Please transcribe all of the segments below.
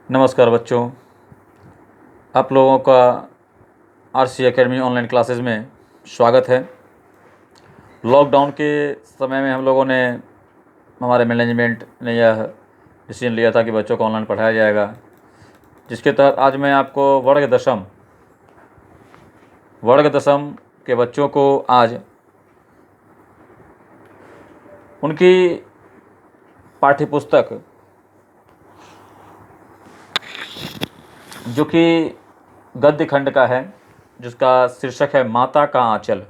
नमस्कार बच्चों, आप लोगों का आरसी एकेडमी ऑनलाइन क्लासेस में स्वागत है। लॉकडाउन के समय में हम लोगों ने हमारे मैनेजमेंट ने यह डिसीजन लिया था कि बच्चों को ऑनलाइन पढ़ाया जाएगा, जिसके तहत आज मैं आपको वर्ग दशम के बच्चों को आज उनकी पाठ्यपुस्तक जो कि गद्य खंड का है, जिसका शीर्षक है माता का आंचल।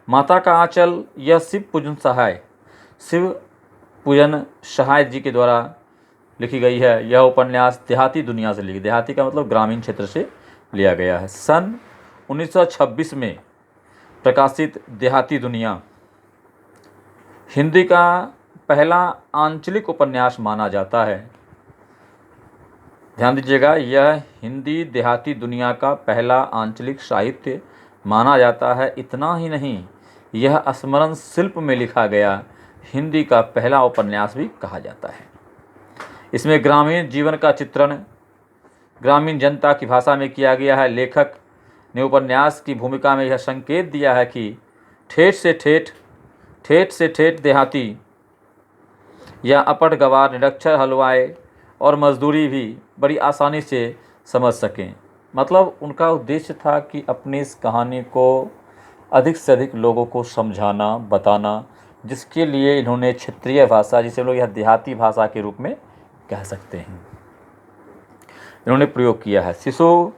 माता का आंचल यह शिव पूजन सहाय जी के द्वारा लिखी गई है। यह उपन्यास देहाती दुनिया से लिखी, देहाती का मतलब ग्रामीण क्षेत्र से लिया गया है। सन 1926 में प्रकाशित देहाती दुनिया हिंदी का पहला आंचलिक उपन्यास माना जाता है। ध्यान दीजिएगा, यह हिंदी देहाती दुनिया का पहला आंचलिक साहित्य माना जाता है। इतना ही नहीं, यह स्मरण शिल्प में लिखा गया हिंदी का पहला उपन्यास भी कहा जाता है। इसमें ग्रामीण जीवन का चित्रण ग्रामीण जनता की भाषा में किया गया है। लेखक ने उपन्यास की भूमिका में यह संकेत दिया है कि ठेठ से ठेठ देहाती या अपट गवार निरक्षर हलवाई और मजदूरी भी बड़ी आसानी से समझ सकें। मतलब उनका उद्देश्य था कि अपनी इस कहानी को अधिक से अधिक लोगों को समझाना, बताना, जिसके लिए इन्होंने क्षेत्रीय भाषा, जिसे लोग यह देहाती भाषा के रूप में कह सकते हैं, इन्होंने प्रयोग किया है। शिशु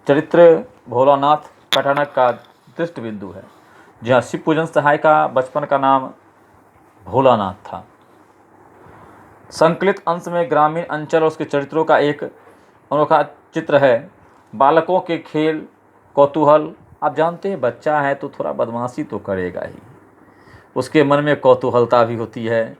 चरित्र भोलानाथ कटानक का दृष्ट बिंदु है। जहाँ शिव पूजन सहाय का बचपन का नाम भोलानाथ था। संकलित अंश में ग्रामीण अंचल और उसके चरित्रों का एक अनोखा चित्र है। बालकों के खेल, कौतूहल। आप जानते हैं, बच्चा है तो थोड़ा बदमाशी तो करेगा ही। उसके मन में कौतूहलता भी होती है,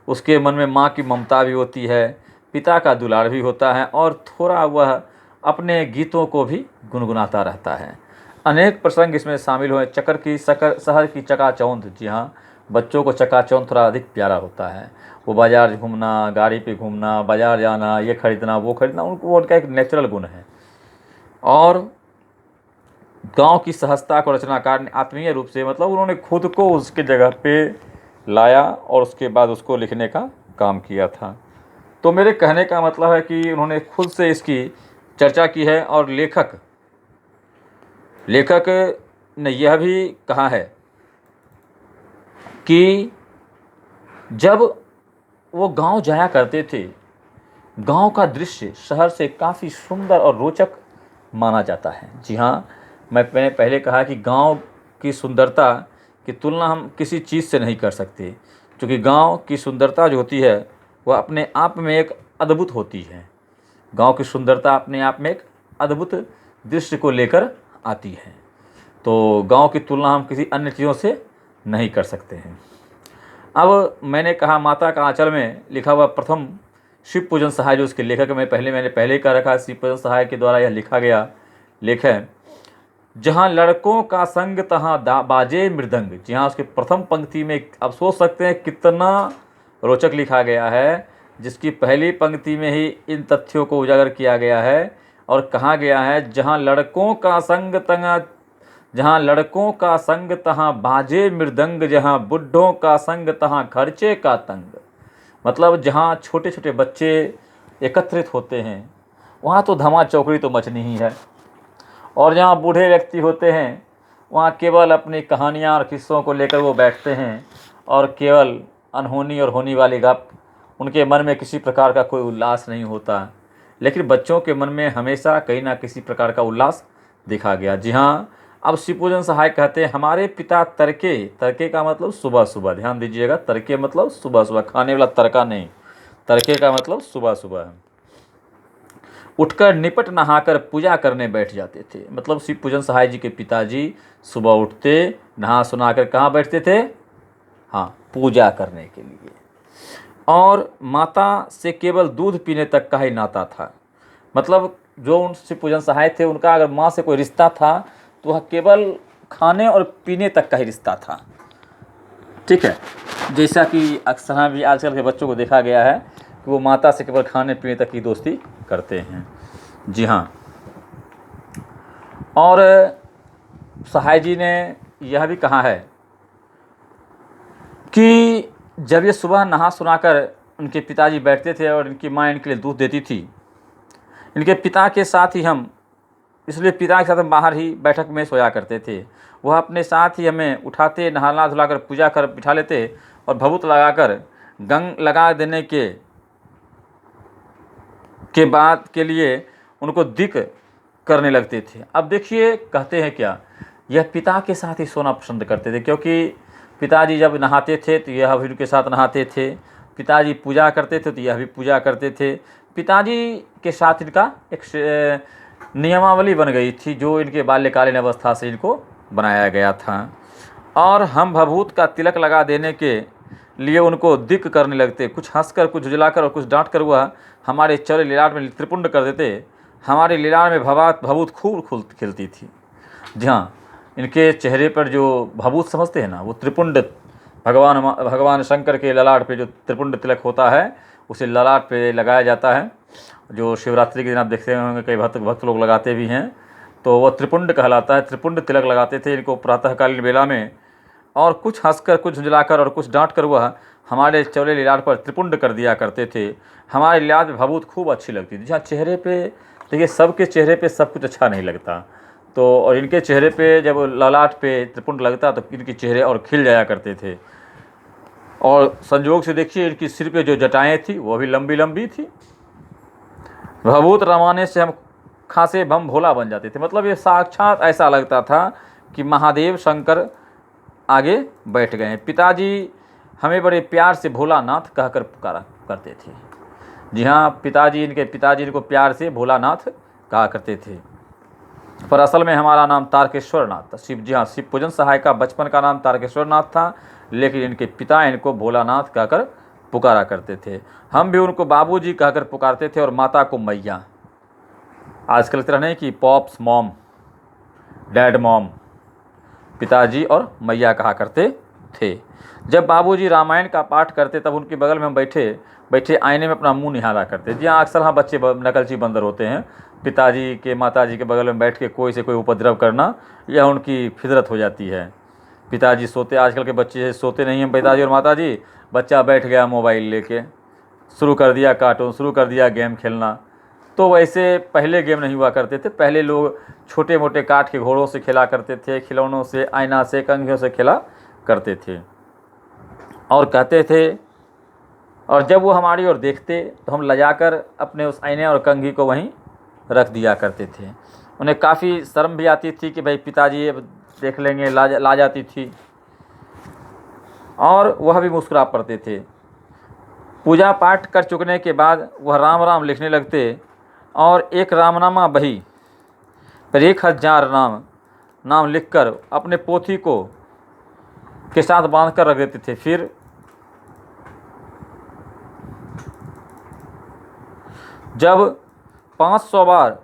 उसके मन में माँ की ममता भी होती है, पिता का दुलार भी होता है, और थोड़ा वह अपने गीतों को भी गुनगुनाता रहता है। अनेक प्रसंग इसमें शामिल हुए। शहर की चकाचौंध। जी हाँ, बच्चों को चकाचौंध थोड़ा अधिक प्यारा होता है। वो बाज़ार घूमना, गाड़ी पे घूमना, बाज़ार जाना, ये खरीदना, वो खरीदना, उनको उनका एक नेचुरल गुण है। और गांव की सहजता को रचनाकार ने आत्मीय रूप से, मतलब उन्होंने खुद को उसके जगह पे लाया और उसके बाद उसको लिखने का काम किया था। तो मेरे कहने का मतलब है कि उन्होंने खुद से इसकी चर्चा की है। और लेखक ने यह भी कहा है कि जब वो गांव जाया करते थे, गांव का दृश्य शहर से काफ़ी सुंदर और रोचक माना जाता है। जी हाँ, मैंने पहले कहा कि गांव की सुंदरता की तुलना हम किसी चीज़ से नहीं कर सकते, क्योंकि गांव की सुंदरता जो होती है वह अपने आप में एक अद्भुत होती है। गांव की सुंदरता अपने आप में एक अद्भुत दृश्य को लेकर आती है। तो गांव की तुलना हम किसी अन्य चीज़ों से नहीं कर सकते हैं। अब मैंने कहा माता का आंचल में लिखा हुआ प्रथम शिव पूजन सहाय, जो उसके लेखक मैंने पहले कह रखा, शिव पूजन सहाय के द्वारा यह लिखा गया लेख है। जहाँ लड़कों का संग तहाँ बाजे मृदंग। जी हाँ, उसके प्रथम पंक्ति में आप सोच सकते हैं कितना रोचक लिखा गया है, जिसकी पहली पंक्ति में ही इन तथ्यों को उजागर किया गया है। और कहा गया है, जहाँ लड़कों का संग तहाँ बाजे मृदंग, जहाँ बुढ़ों का संग तहाँ खर्चे का तंग। मतलब जहाँ छोटे छोटे बच्चे एकत्रित होते हैं वहाँ तो धमा चौकड़ी तो मचनी ही है, और जहाँ बूढ़े व्यक्ति होते हैं वहाँ केवल अपनी कहानियाँ और किस्सों को लेकर वो बैठते हैं, और केवल अनहोनी और होनी वाली गप। उनके मन में किसी प्रकार का कोई उल्लास नहीं होता। लेकिन बच्चों के मन में हमेशा कहीं ना किसी प्रकार का उल्लास दिखा गया। जी हाँ, अब शिव पूजन सहाय कहते हैं, हमारे पिता तड़के का मतलब सुबह सुबह। ध्यान दीजिएगा, तड़के मतलब सुबह सुबह, खाने वाला तड़का नहीं। तड़के का मतलब सुबह सुबह उठकर निपट नहाकर पूजा करने बैठ जाते थे। मतलब शिव पूजन सहाय जी के पिताजी सुबह उठते, नहा सुनाकर कहाँ बैठते थे? हाँ, पूजा करने के लिए। और माता से केवल दूध पीने तक का ही नाता था। मतलब जो उन शिव पूजन सहाय थे, उनका अगर माँ से कोई रिश्ता था तो वह केवल खाने और पीने तक का ही रिश्ता था। ठीक है, जैसा कि अक्सर भी आजकल के बच्चों को देखा गया है कि वो माता से केवल खाने पीने तक की दोस्ती करते हैं। जी हाँ, और सहाय जी ने यह भी कहा है कि जब ये सुबह नहा सुनाकर उनके पिताजी बैठते थे और इनकी माँ इनके लिए दूध देती थी, इनके पिता के साथ ही हम, इसलिए पिता के साथ हम बाहर ही बैठक में सोया करते थे। वह अपने साथ ही हमें उठाते, नहाना धुलाकर पूजा कर बिठा लेते और भभूत लगाकर गंग लगा देने के बाद के लिए उनको दिक करने लगते थे। अब देखिए कहते हैं क्या, यह पिता के साथ ही सोना पसंद करते थे, क्योंकि पिताजी जब नहाते थे तो यह भी उनके साथ नहाते थे, पिताजी पूजा करते थे तो यह भी पूजा करते थे। पिताजी के साथ इनका एक नियमावली बन गई थी जो इनके बाल्यकालीन अवस्था से इनको बनाया गया था। और हम भभूत का तिलक लगा देने के लिए उनको दिक करने लगते, कुछ हंसकर, कुछ झुलाकर और कुछ डांट कर वह हमारे चौड़े लीलाट में त्रिपुंड कर देते। हमारे लीलाट में भभूत खूब खिलती थी। जी हाँ, इनके चेहरे पर जो भभूत समझते हैं ना, वो त्रिपुंड, भगवान शंकर के ललाट पे जो त्रिपुंड तिलक होता है उसे ललाट पे लगाया जाता है, जो शिवरात्रि के दिन आप देखते होंगे कई भक्त लोग लगाते भी हैं, तो वह त्रिपुंड कहलाता है। त्रिपुंड तिलक लगाते थे इनको प्रातःकालीन बेला में, और कुछ हंसकर, कुछ झुलाकर और कुछ डांट कर वह हमारे चौड़े लीलाट पर त्रिपुंड कर दिया करते थे। हमारे लीलाट में भभूत खूब अच्छी लगती थी। जहाँ चेहरे पे देखिए, सबके चेहरे पे सब कुछ अच्छा नहीं लगता, तो और इनके चेहरे पे जब ललाट पे त्रिपुंड लगता तो इनके चेहरे और खिल जाया करते थे। और संजोग से देखिए इनकी सिर पे जो जटाएँ थी वो भी लंबी लंबी थी। भभूत रमाने से हम खासे बम भोला बन जाते थे। मतलब ये साक्षात ऐसा लगता था कि महादेव शंकर आगे बैठ गए हैं। पिताजी हमें बड़े प्यार से भोलानाथ कहकर पुकारा करते थे। जी हाँ, पिताजी इनको प्यार से भोलानाथ कहा करते थे, पर असल में हमारा नाम तारकेश्वर नाथ था। जी हाँ, शिव पूजन सहाय का बचपन का नाम तारकेश्वर नाथ था, लेकिन इनके पिता इनको भोलानाथ कहकर पुकारा करते थे। हम भी उनको बाबूजी कहकर पुकारते थे और माता को मैया। आजकल इस तरह नहीं कि पॉप्स मॉम, डैड मॉम, पिताजी और मैया कहा करते थे। जब बाबूजी रामायण का पाठ करते तब उनके बगल में हम बैठे आईने में अपना मुंह निहारा करते। जी हाँ, अक्सर हाँ बच्चे नकलची बंदर होते हैं, पिताजी के माताजी के बगल में बैठ के कोई से कोई उपद्रव करना यह उनकी फितरत हो जाती है। पिताजी सोते, आजकल के बच्चे सोते नहीं हैं पिताजी और माताजी, बच्चा बैठ गया मोबाइल लेके, शुरू कर दिया कार्टून, शुरू कर दिया गेम खेलना। तो वैसे पहले गेम नहीं हुआ करते थे, पहले लोग छोटे मोटे काठ के घोड़ों से खेला करते थे, खिलौनों से, आईना से, कंघियों से खेला करते थे। और कहते थे, और जब वो हमारी ओर देखते तो हम लजाकर अपने उस आईने और कंघी को वहीं रख दिया करते थे। उन्हें काफ़ी शर्म भी आती थी कि भाई पिताजी अब देख लेंगे, ला जाती थी, और वह भी मुस्कुरा पड़ते थे। पूजा पाठ कर चुकने के बाद वह राम राम लिखने लगते और एक रामनामा बही पर 1000 नाम लिखकर अपने पोथी को के साथ बांध कर रख देते थे। फिर जब 500 बार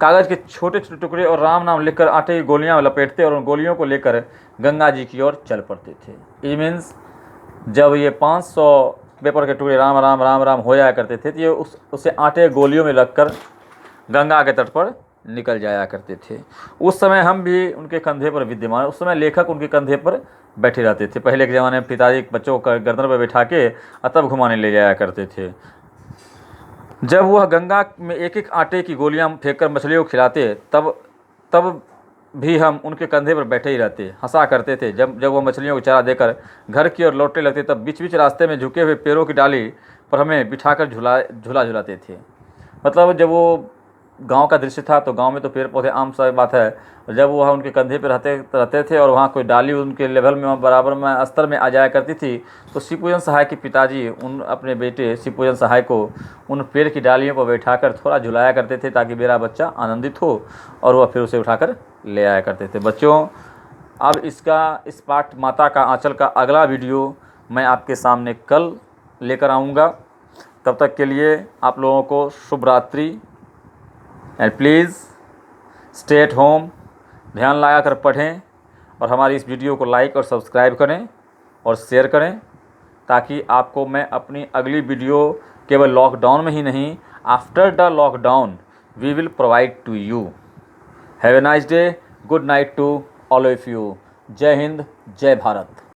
कागज़ के छोटे छोटे टुकड़े और राम नाम लिखकर आटे की गोलियां लपेटते और उन गोलियों को लेकर गंगा जी की ओर चल पड़ते थे। इट मीन्स जब ये 500 पेपर के टुकड़े राम राम राम राम हो जाया करते थे तो ये उसे आटे गोलियों में रखकर गंगा के तट पर निकल जाया करते थे। उस समय हम भी उनके कंधे पर विद्यमान, उस समय लेखक उनके कंधे पर बैठे रहते थे। पहले के ज़माने में पिताजी बच्चों को गर्दन पर बैठा के तब घुमाने ले जाया करते थे। जब वह गंगा में एक एक आटे की गोलियां फेंककर मछलियों को खिलाते तब भी हम उनके कंधे पर बैठे ही रहते, हंसा करते थे। जब वो मछलियों को चारा देकर घर की ओर लौटने लगते तब बीच बीच रास्ते में झुके हुए पेड़ों की डाली पर हमें बिठाकर झुलाते थे। मतलब जब वो गांव का दृश्य था तो गांव में तो पेड़ पौधे आम सा बात है, जब वो वहाँ उनके कंधे पर रहते थे और वहाँ कोई डाली उनके लेवल में बराबर में स्तर में आ जाया करती थी तो शिवपूजन सहाय के पिताजी अपने बेटे शिवपूजन सहाय को उन पेड़ की डालियों पर बैठाकर थोड़ा झुलाया करते थे ताकि मेरा बच्चा आनंदित हो, और वह फिर उसे उठाकर ले आया करते थे। बच्चों, अब इस पाठ माता का आंचल का अगला वीडियो मैं आपके सामने कल लेकर आऊँगा। तब तक के लिए आप लोगों को शुभ रात्रि, and please stay at home, ध्यान लगा कर पढ़ें और हमारी इस वीडियो को लाइक और सब्सक्राइब करें और शेयर करें ताकि आपको मैं अपनी अगली वीडियो केवल लॉकडाउन में ही नहीं, after the lockdown we will provide to you. Have a nice day, good night to all of you. जय हिंद, जय भारत।